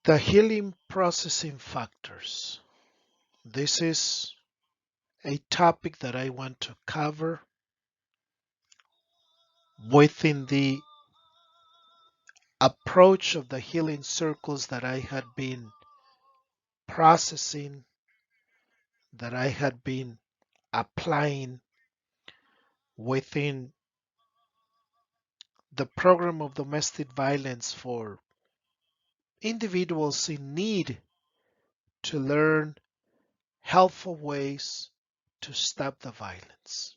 The healing processing factors. This is a topic that I want to cover within the approach of the healing circles that I had been processing, that I had been applying within the program of domestic violence for individuals in need to learn helpful ways to stop the violence.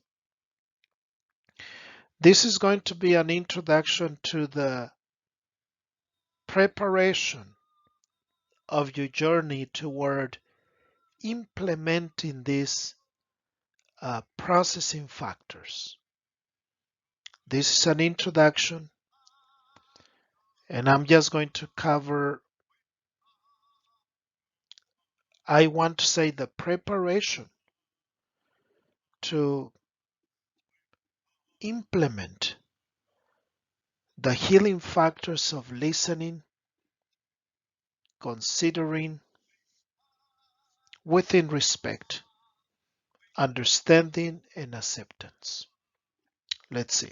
This is going to be an introduction to the preparation of your journey toward implementing these processing factors. This is an introduction, and I'm just going to cover, I want to say, the preparation to implement the healing factors of listening, considering, within respect, understanding, and acceptance. Let's see.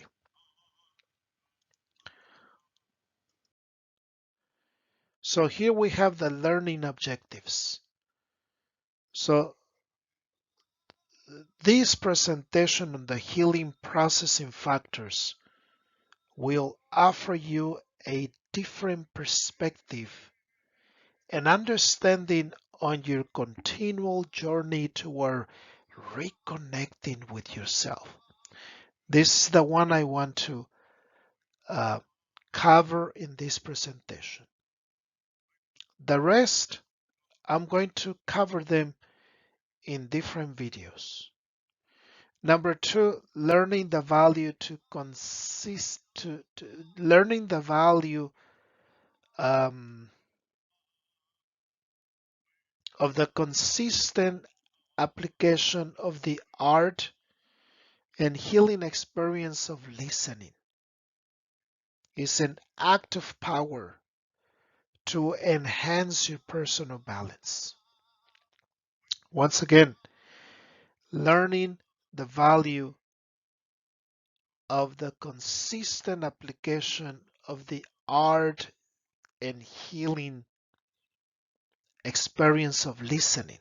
So here we have the learning objectives. So this presentation on the healing processing factors will offer you a different perspective and understanding on your continual journey toward reconnecting with yourself. This is the one I want to uh, cover in this presentation. The rest, I'm going to cover them in different videos. Number two, learning the value learning the value of the consistent application of the art and healing experience of listening is an act of power to enhance your personal balance. Once again, learning the value of the consistent application of the art and healing experience of listening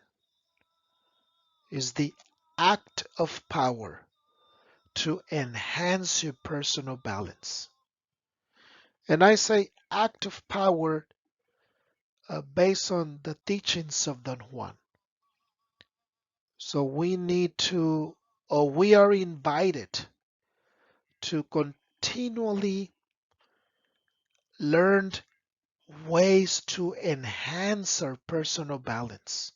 is the act of power to enhance your personal balance. And I say act of power based on the teachings of Don Juan. So we need to, or we are invited to continually learn ways to enhance our personal balance.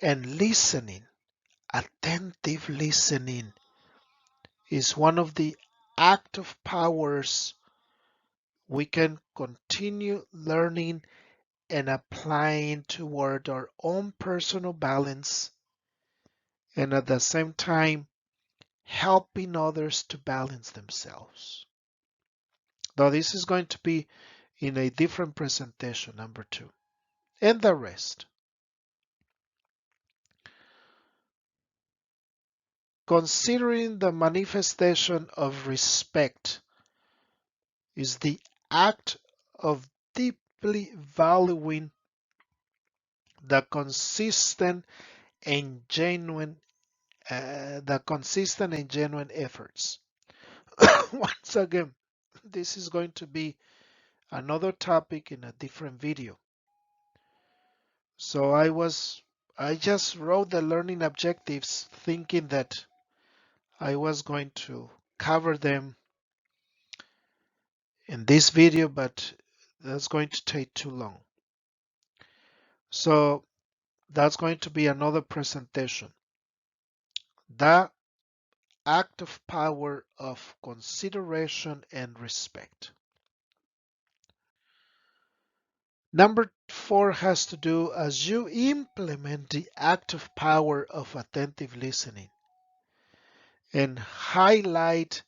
And listening, attentive listening, is one of the active powers we can continue learning and applying toward our own personal balance, and at the same time helping others to balance themselves. Now this is going to be in a different presentation, number two, and the rest. Considering the manifestation of respect is the act of deeply valuing the consistent and genuine efforts. Once again, this is going to be another topic in a different video. So I just wrote the learning objectives thinking that I was going to cover them in this video, but that's going to take too long. So that's going to be another presentation. The act of power of consideration and respect. Number four has to do as you implement the act of power of attentive listening and highlight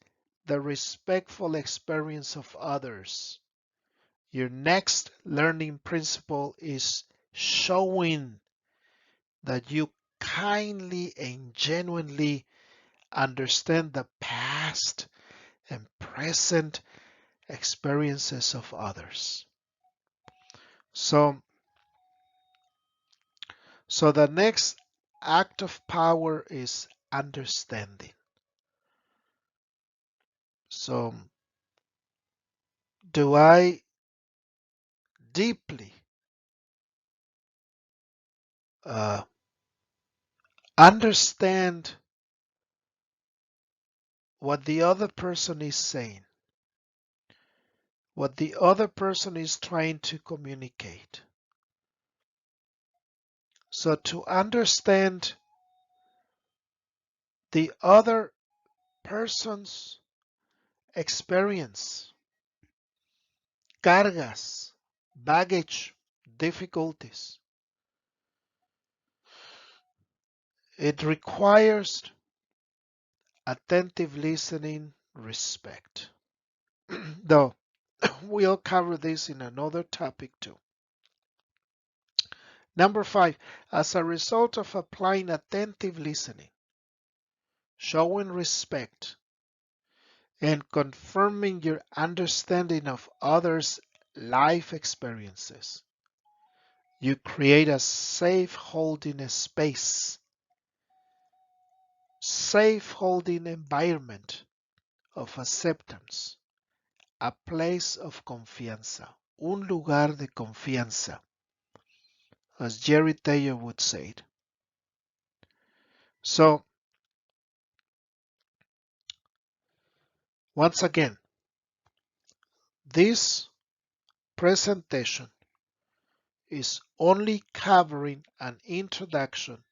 the respectful experience of others. Your next learning principle is showing that you kindly and genuinely understand the past and present experiences of others. So, so the next act of power is understanding. So, do I deeply uh, understand what the other person is saying, what the other person is trying to communicate? So, to understand the other person's experience, cargas, baggage, difficulties, it requires attentive listening, respect. Though we'll cover this in another topic too. Number 5, as a result of applying attentive listening, showing respect, and confirming your understanding of others' life experiences, you create a safe holding space, safe holding environment of acceptance, a place of confianza, un lugar de confianza, as Jerry Taylor would say it. So, once again, this presentation is only covering an introduction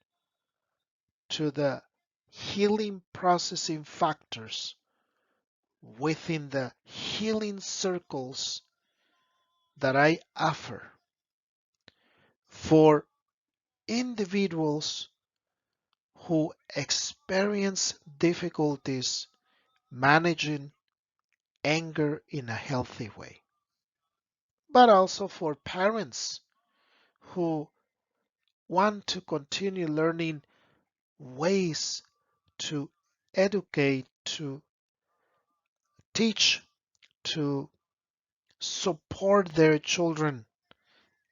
to the healing processing factors within the healing circles that I offer for individuals who experience difficulties managing anger in a healthy way, but also for parents who want to continue learning ways to educate, to teach, to support their children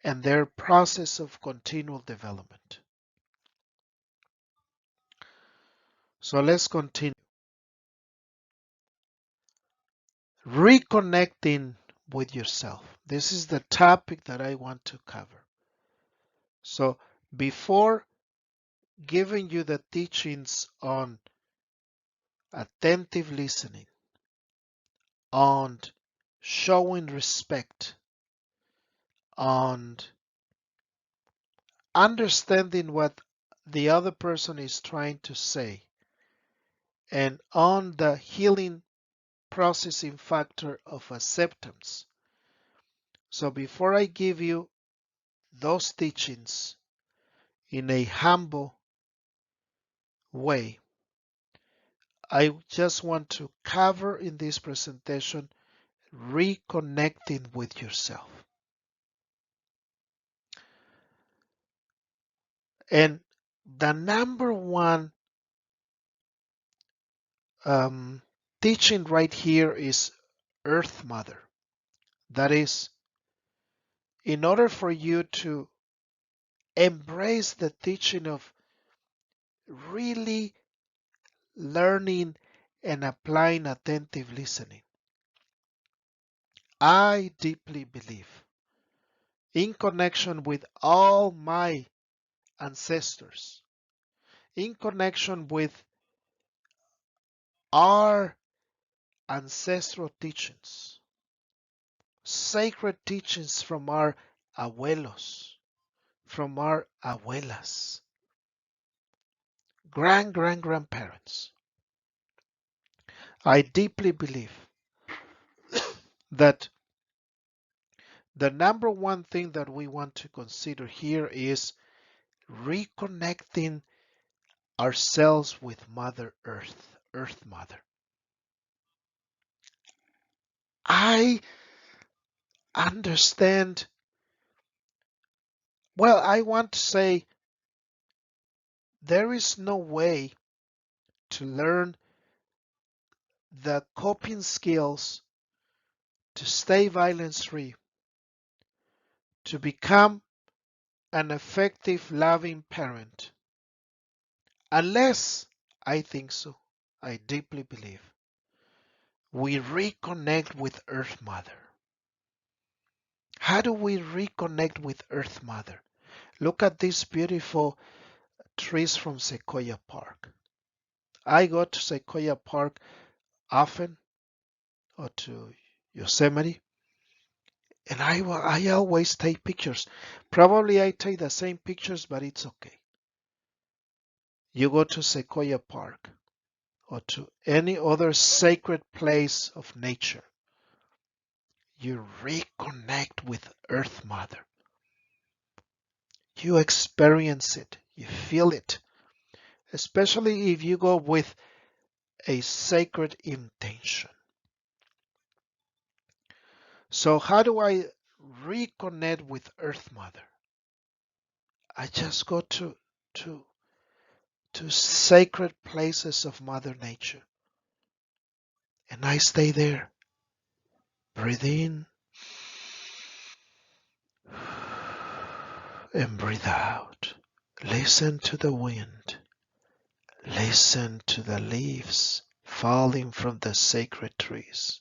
and their process of continual development. So let's continue. Reconnecting with yourself. This is the topic that I want to cover. So before giving you the teachings on attentive listening, on showing respect, on understanding what the other person is trying to say, and on the healing processing factor of acceptance. So before I give you those teachings in a humble way, I just want to cover in this presentation reconnecting with yourself. And the number one teaching right here is Earth Mother. That is, in order for you to embrace the teaching of really learning and applying attentive listening, I deeply believe in connection with all my ancestors, in connection with our ancestral teachings, sacred teachings from our abuelos, from our abuelas, grandparents. I deeply believe that the number one thing that we want to consider here is reconnecting ourselves with Mother Earth, Earth Mother. I understand. Well, I want to say there is no way to learn the coping skills to stay violence free, to become an effective, loving parent, unless, I think so, I deeply believe, we reconnect with Earth Mother. How do we reconnect with Earth Mother? Look at these beautiful trees from Sequoia Park. I go to Sequoia Park often, or to Yosemite, and I always take pictures. Probably I take the same pictures, but it's okay. You go to Sequoia Park or to any other sacred place of nature, you reconnect with Earth Mother. You experience it, you feel it, especially if you go with a sacred intention. So how do I reconnect with Earth Mother? I just go to to sacred places of Mother Nature and I stay there. Breathe in and breathe out. Listen to the wind. Listen to the leaves falling from the sacred trees.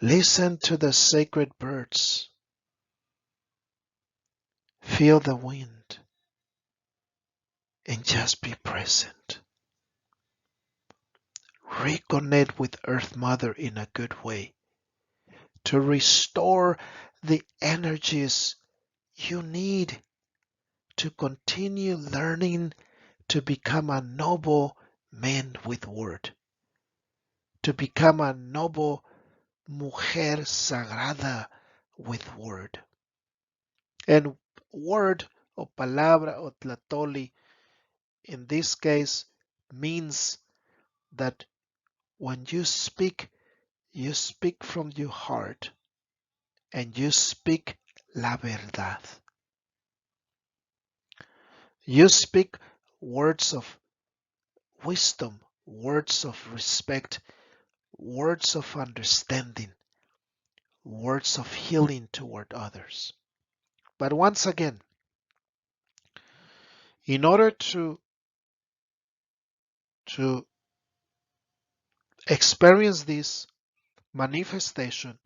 Listen to the sacred birds. Feel the wind and just be present. Reconnect with Earth Mother in a good way to restore the energies you need to continue learning to become a noble man with word, to become a noble mujer sagrada with word. And word or palabra or tlatoli in this case means that when you speak from your heart and you speak la verdad. You speak words of wisdom, words of respect, words of understanding, words of healing toward others. But once again, in order to experience this manifestation,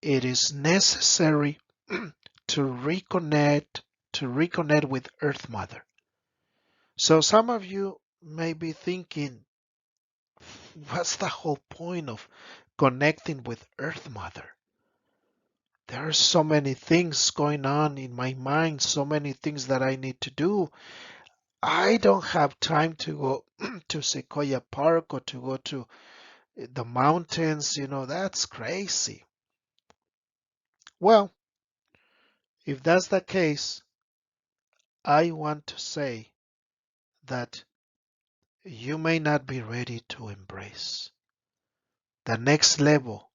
it is necessary to reconnect with Earth Mother. So some of you may be thinking, what's the whole point of connecting with Earth Mother? There are so many things going on in my mind, so many things that I need to do. I don't have time to go to Sequoia Park or to go to the mountains. That's crazy. Well, if that's the case, I want to say that you may not be ready to embrace the next level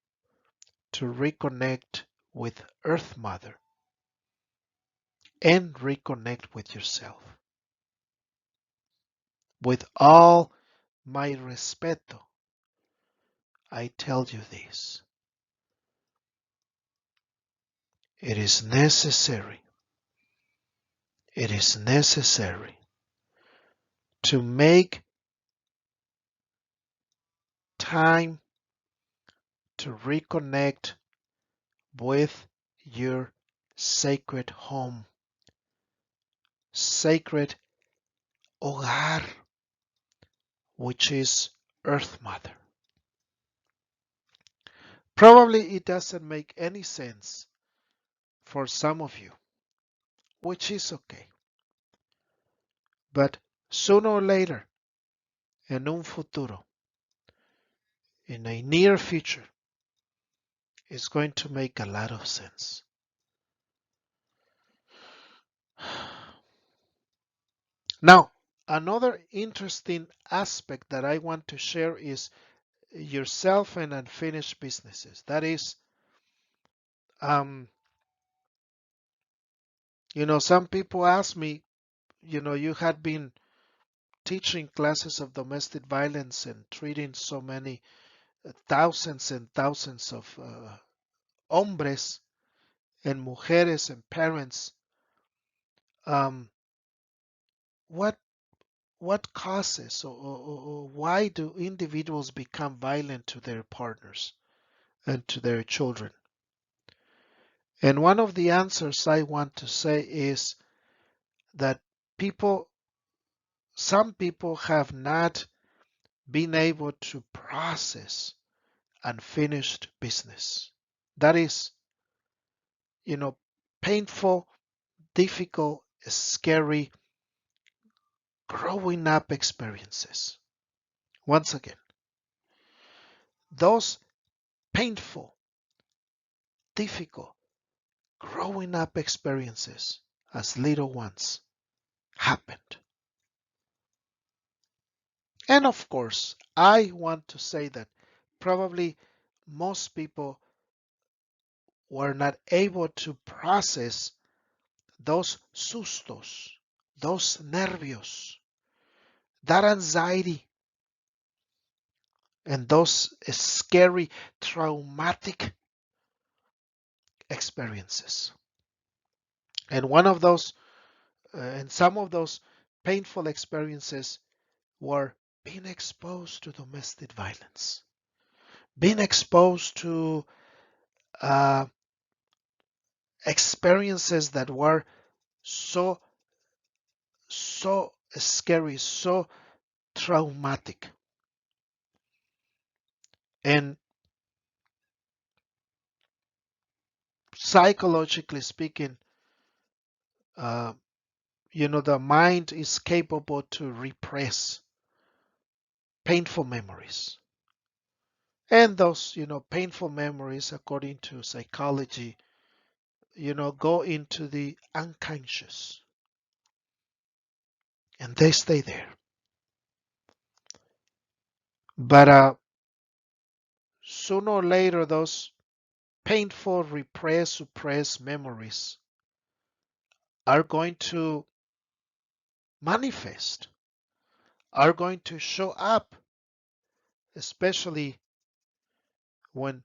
to reconnect with Earth Mother and reconnect with yourself. With all my respeto, I tell you this. It is necessary. It is necessary to make time to reconnect with your sacred home, sacred hogar, which is Earth Mother. Probably it doesn't make any sense for some of you, which is okay. But sooner or later, en un futuro, in a near future, it's going to make a lot of sense. Now, another interesting aspect that I want to share is yourself and unfinished businesses. That is, Um, some people ask me, you had been teaching classes of domestic violence and treating so many thousands and thousands of hombres and mujeres and parents. Um, what what causes or why do individuals become violent to their partners and to their children? And one of the answers I want to say is that people, some people have not been able to process unfinished business. That is, you know, painful, difficult, scary growing up experiences. Once again, those painful, difficult, growing up experiences as little ones happened. And of course, I want to say that probably most people were not able to process those sustos, those nervios, that anxiety, and those scary, traumatic experiences. And and some of those painful experiences were being exposed to domestic violence, being exposed to uh, experiences that were so, so scary, so traumatic. And psychologically speaking, uh, the mind is capable to repress painful memories. And those, painful memories, according to psychology, go into the unconscious and they stay there. But sooner or later, those painful, repressed, suppressed memories are going to manifest, are going to show up, especially when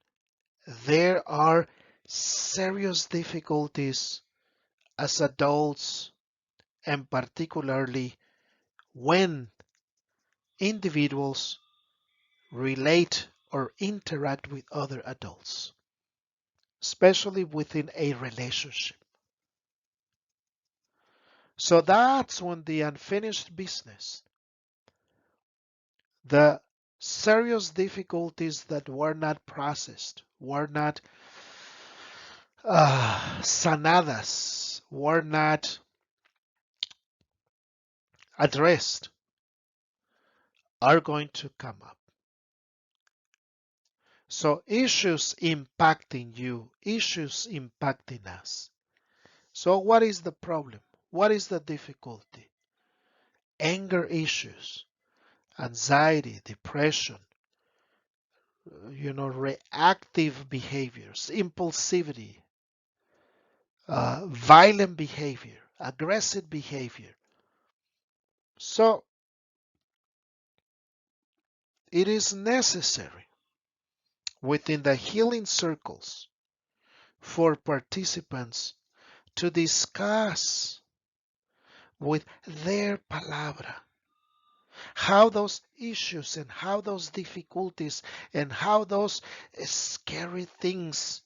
there are serious difficulties as adults, and particularly when individuals relate or interact with other adults, especially within a relationship. So that's when the unfinished business, the serious difficulties that were not processed, were not sanadas, were not addressed, are going to come up. So issues impacting you, issues impacting us. So what is the problem? What is the difficulty? Anger issues, anxiety, depression, reactive behaviors, impulsivity, violent behavior, aggressive behavior. So it is necessary within the healing circles for participants to discuss with their palabra how those issues and how those difficulties and how those scary things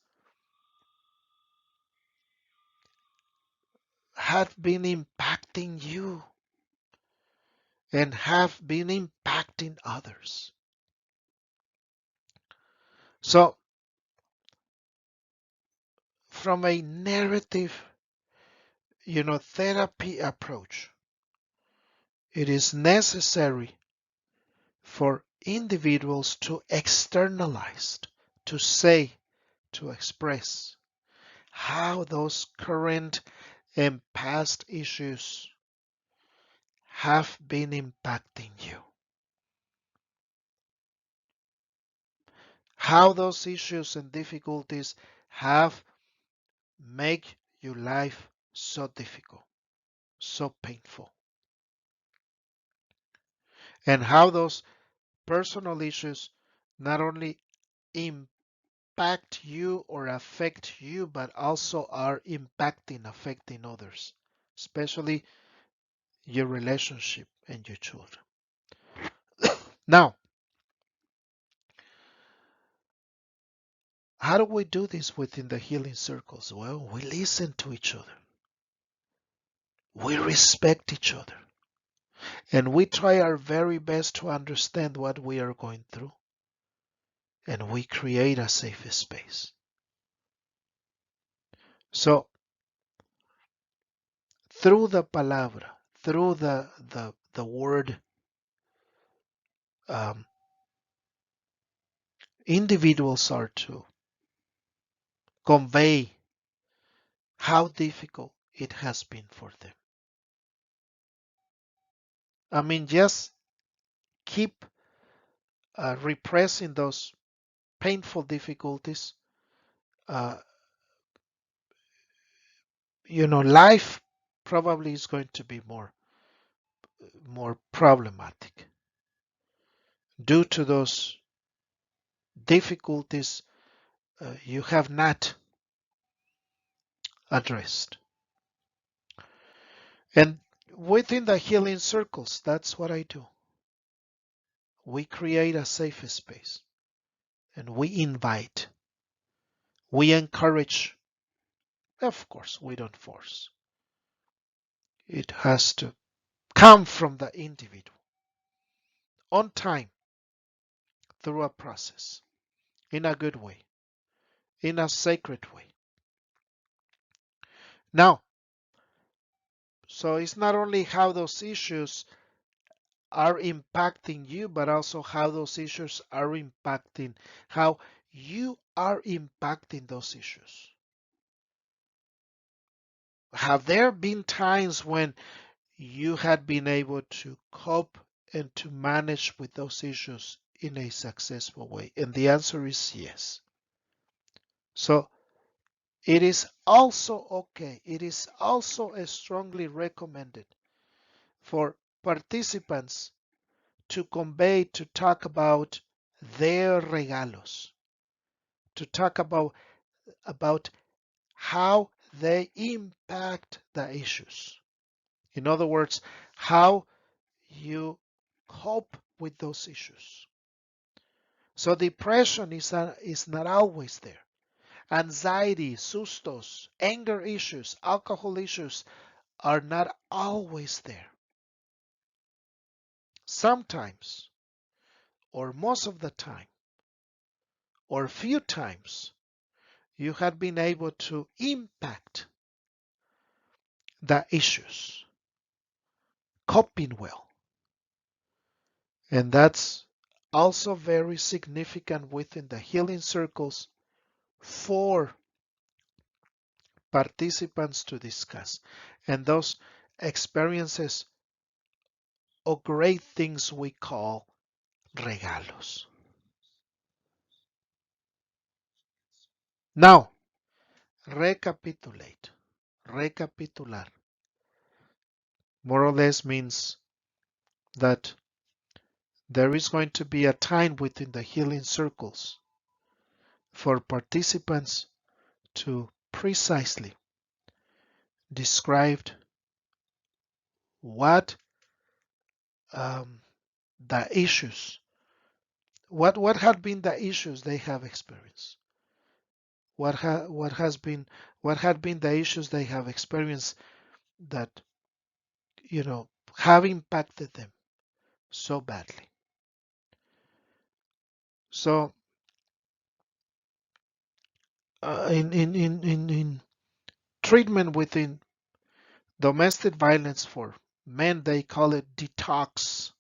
have been impacting you and have been impacting others. So, from a narrative, therapy approach, it is necessary for individuals to externalize, to say, to express how those current and past issues have been impacting you. How those issues and difficulties have make your life so difficult, so painful, and how those personal issues not only impact you or affect you, but also are affecting others, especially your relationship and your children. Now, how do we do this within the healing circles? Well, we listen to each other. We respect each other. And we try our very best to understand what we are going through. And we create a safe space. So, through the palabra, through the word, um, individuals are to convey how difficult it has been for them. I mean, just keep repressing those painful difficulties. Uh, Life probably is going to be more problematic due to those difficulties you have not addressed. And within the healing circles, that's what I do. We create a safe space and we invite, we encourage. Of course, we don't force. It has to come from the individual on time through a process in a good way, in a sacred way. Now, so it's not only how those issues are impacting you, but also how those issues are impacting, how you are impacting those issues. Have there been times when you had been able to cope and to manage with those issues in a successful way? And the answer is yes. So it is also okay, it is also strongly recommended for participants to convey, to talk about their regalos, to talk about how they impact the issues. In other words, how you cope with those issues. So depression is not always there. Anxiety, sustos, anger issues, alcohol issues are not always there. Sometimes, or most of the time, or few times, you have been able to impact the issues, coping well. And that's also very significant within the healing circles for participants to discuss. And those experiences or great things we call regalos. Now, recapitulate, recapitular, more or less means that there is going to be a time within the healing circles for participants to precisely describe what um, the issues, what have been the issues they have experienced, what had been the issues they have experienced that have impacted them so badly. So in treatment within domestic violence for men, they call it detox,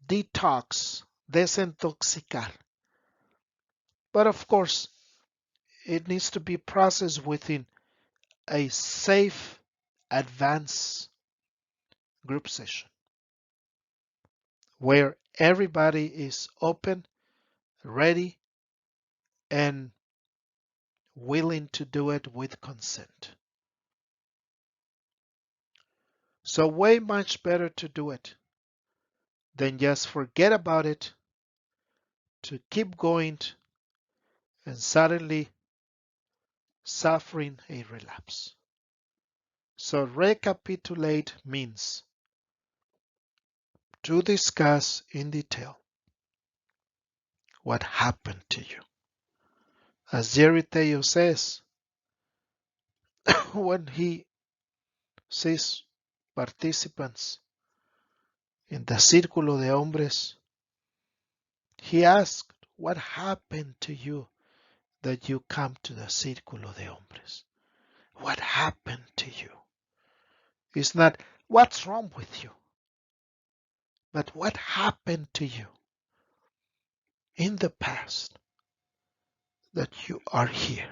desintoxicar. But of course, it needs to be processed within a safe, advanced group session where everybody is open, ready, and willing to do it with consent. So way much better to do it than just forget about it, to keep going and suddenly suffering a relapse. So recapitulate means to discuss in detail what happened to you. As Jerry Taylor says, when he sees participants in the Círculo de Hombres, he asked, what happened to you that you come to the Círculo de Hombres? What happened to you? It's not what's wrong with you, but what happened to you in the past that you are here.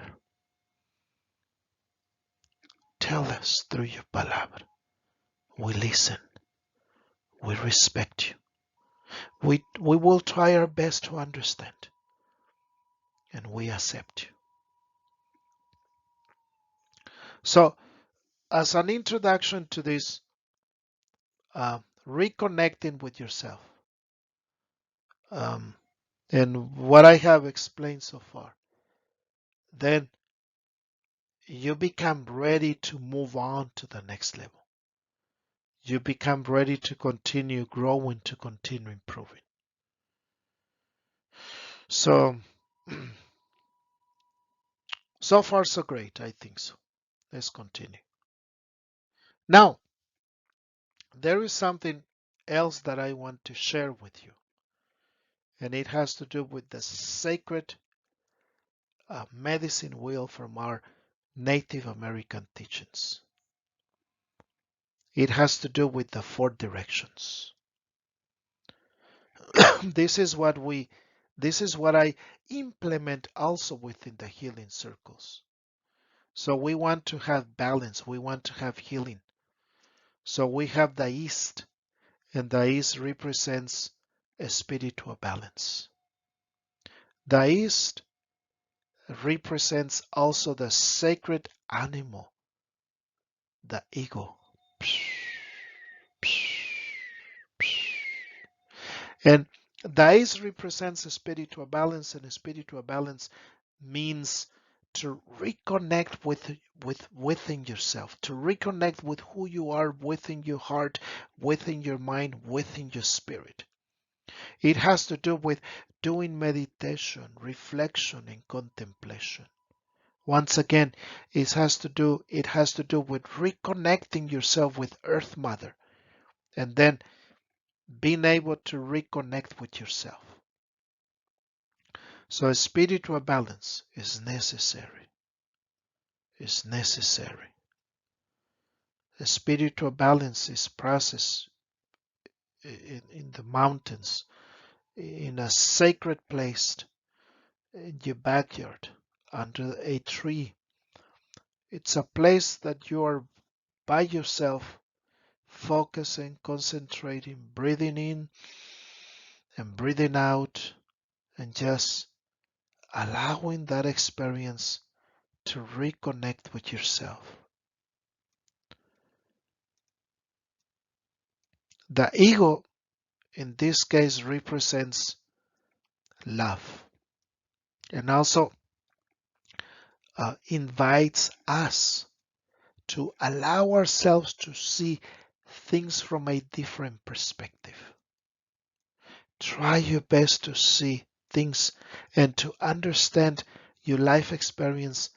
Tell us through your palabra. We listen. We respect you. We will try our best to understand, and we accept you. So, as an introduction to this, reconnecting with yourself, um, and what I have explained so far, then you become ready to move on to the next level. You become ready to continue growing, to continue improving. So, so far so great, I think so. Let's continue. Now, there is something else that I want to share with you, and it has to do with the sacred medicine wheel from our Native American teachings. It has to do with the four directions. This is what I implement also within the healing circles. So we want to have balance, we want to have healing. So we have the East, and the East represents a spiritual balance. The East represents also the sacred animal, the ego. And the East represents a spiritual balance, and a spiritual balance means to reconnect within yourself, to reconnect with who you are within your heart, within your mind, within your spirit. It has to do with doing meditation, reflection, and contemplation. Once again, it has to do with reconnecting yourself with Earth Mother, and then being able to reconnect with yourself. So a spiritual balance is necessary. Is necessary. A spiritual balance is processed in the mountains, in a sacred place, in your backyard, under a tree. It's a place that you are by yourself, focusing, concentrating, breathing in and breathing out, and just allowing that experience to reconnect with yourself. The ego, in this case, represents love, and also invites us to allow ourselves to see things from a different perspective. Try your best to see things and to understand your life experience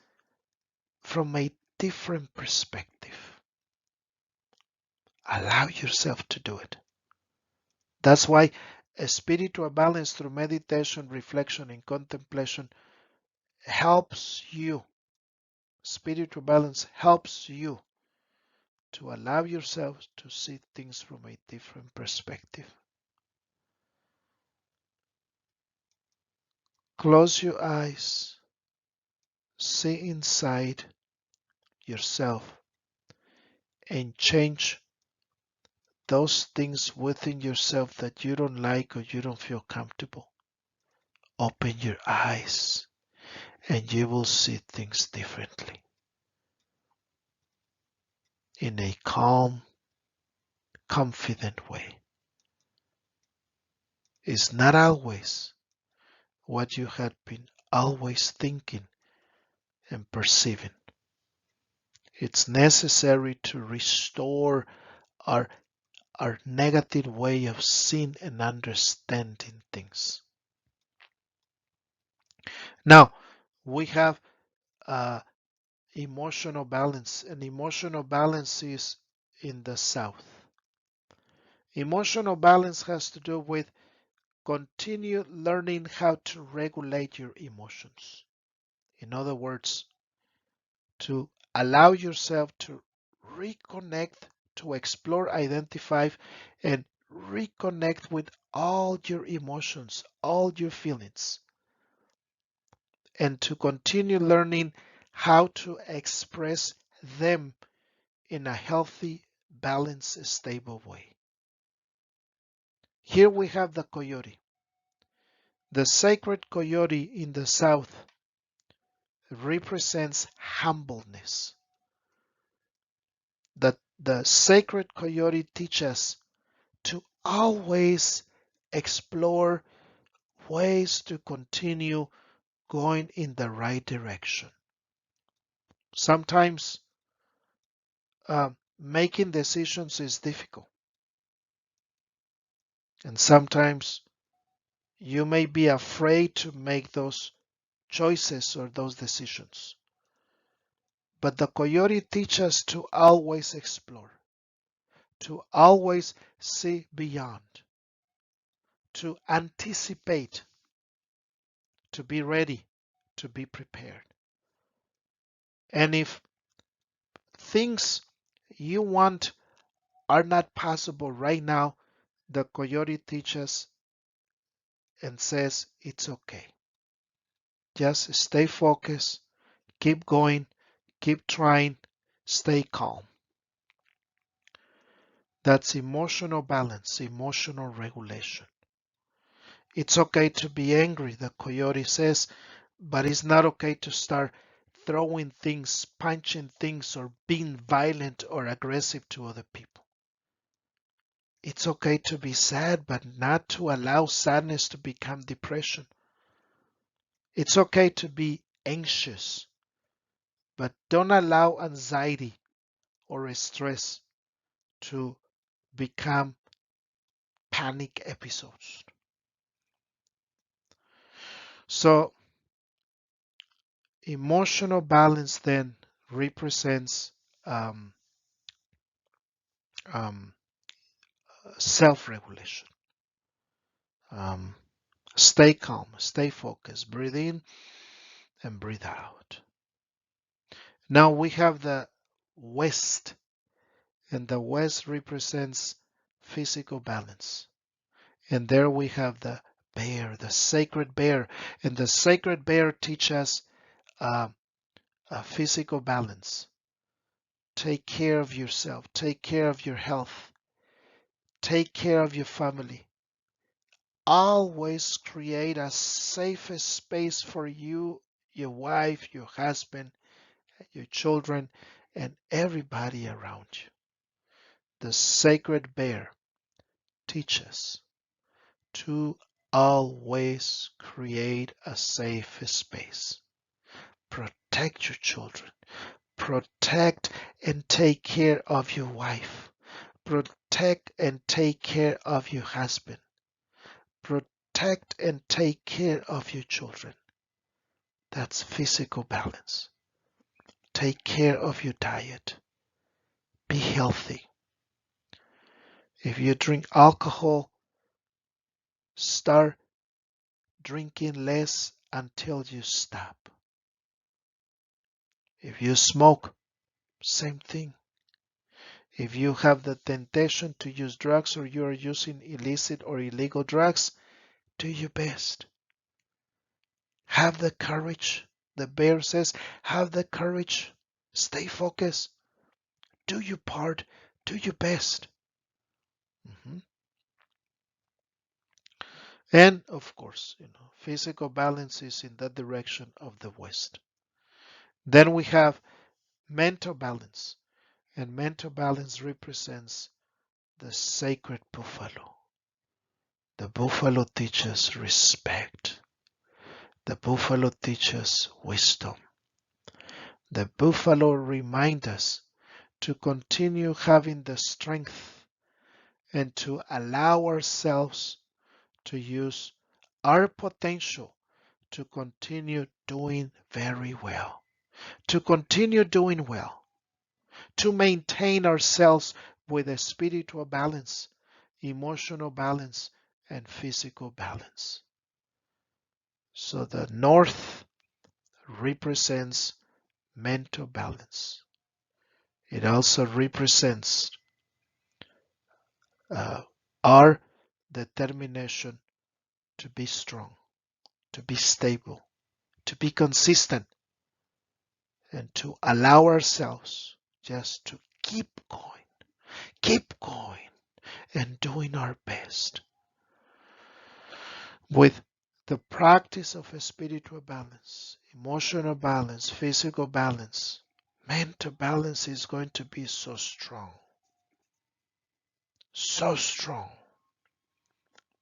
from a different perspective. Allow yourself to do it. That's why a spiritual balance through meditation, reflection, and contemplation helps you. Spiritual balance helps you to allow yourself to see things from a different perspective. Close your eyes, see inside yourself, and change those things within yourself that you don't like or you don't feel comfortable. Open your eyes and you will see things differently in a calm, confident way. It's not always what you had been always thinking and perceiving. It's necessary to restore our, our negative way of seeing and understanding things. Now, we have emotional balance, and emotional balance is in the South. Emotional balance has to do with continue learning how to regulate your emotions. In other words, to allow yourself to reconnect, to explore, identify, and reconnect with all your emotions, all your feelings, and to continue learning how to express them in a healthy, balanced, stable way. Here we have the coyote. The sacred coyote in the South represents humbleness. The sacred coyote teaches to always explore ways to continue going in the right direction. Sometimes making decisions is difficult, and sometimes you may be afraid to make those choices or those decisions. But the coyote teaches us to always explore, to always see beyond, to anticipate, to be ready, to be prepared. And if things you want are not possible right now, the coyote teaches and says it's okay. Just stay focused, keep going, keep trying, stay calm. That's emotional balance, emotional regulation. It's okay to be angry, the coyote says, but it's not okay to start throwing things, punching things, or being violent or aggressive to other people. It's okay to be sad, but not to allow sadness to become depression. It's okay to be anxious, but don't allow anxiety or stress to become panic episodes. So, emotional balance then represents um, um, self regulation. Um, Stay calm, stay focused, breathe in and breathe out. Now we have the West, and the West represents physical balance. And there we have the bear, the sacred bear. And the sacred bear teaches uh, a physical balance. Take care of yourself, take care of your health, take care of your family. Always create a safe space for you, your wife, your husband, your children, and everybody around you. The sacred bear teaches to always create a safe space. Protect your children. Protect and take care of your wife. Protect and take care of your husband. Protect and take care of your children. That's physical balance. Take care of your diet. Be healthy. If you drink alcohol, start drinking less until you stop. If you smoke, same thing. If you have the temptation to use drugs or you are using illicit or illegal drugs, do your best. Have the courage. The bear says, have the courage. Stay focused. Do your part. Do your best. Mhm. And of course, physical balance is in that direction of the West. Then we have mental balance, and mental balance represents the sacred buffalo. The buffalo teaches respect. The buffalo teaches wisdom. The buffalo reminds us to continue having the strength and to allow ourselves to use our potential to continue doing very well, to continue doing well, to maintain ourselves with a spiritual balance, emotional balance, and physical balance. So the north represents mental balance. It also represents uh, our determination to be strong, to be stable, to be consistent, and to allow ourselves just to keep going, and doing our best. With the practice of a spiritual balance, emotional balance, physical balance, mental balance is going to be so strong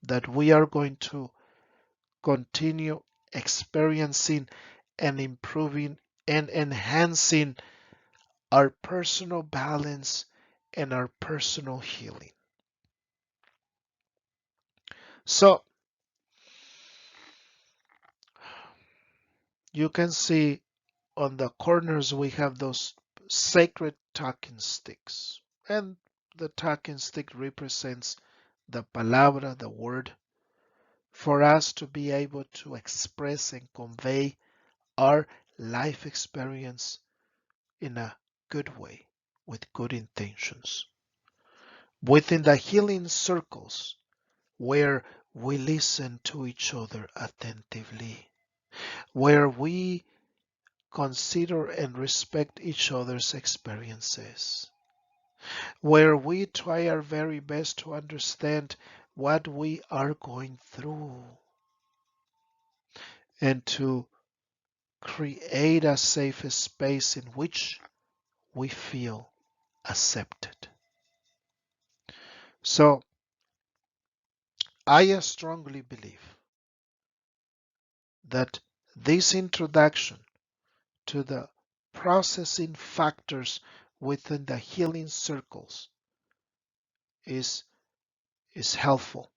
that we are going to continue experiencing and improving and enhancing our personal balance and our personal healing. So you can see on the corners we have those sacred talking sticks. And the talking stick represents the palabra, the word, for us to be able to express and convey our life experience in a good way, with good intentions. Within the healing circles, where we listen to each other attentively, where we consider and respect each other's experiences, where we try our very best to understand what we are going through and to create a safe space in which we feel accepted. So, I strongly believe that this introduction to the processing factors within the healing circles is, is helpful,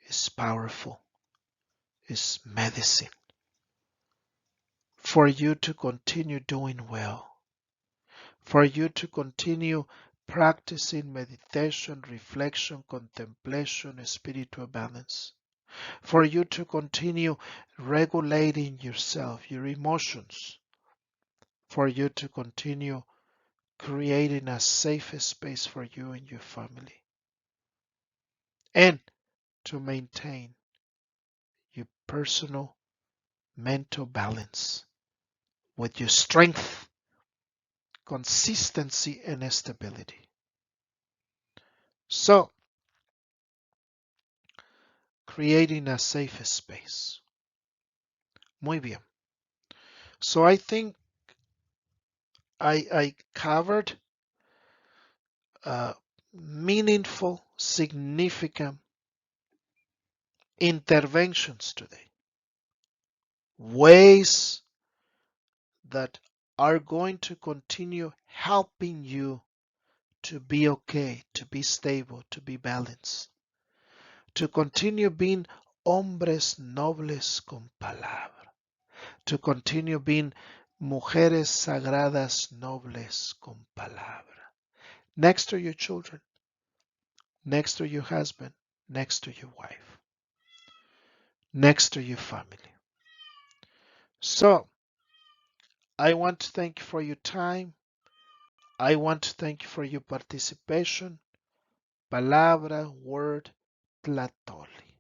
is powerful, is medicine for you to continue doing well, for you to continue practicing meditation, reflection, contemplation, spiritual balance, for you to continue regulating yourself, your emotions, for you to continue creating a safe space for you and your family, and to maintain your personal mental balance with your strength, consistency, and stability. So, creating a safe space. Muy bien. So I think I covered meaningful, significant interventions today. Ways that are going to continue helping you to be okay, to be stable, to be balanced, to continue being hombres nobles con palabra, to continue being mujeres sagradas nobles con palabra, next to your children, next to your husband, next to your wife, next to your family. So, I want to thank you for your time. I want to thank you for your participation. Palabra, word, tlatoli.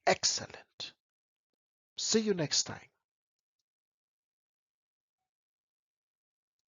Excellent. See you next time.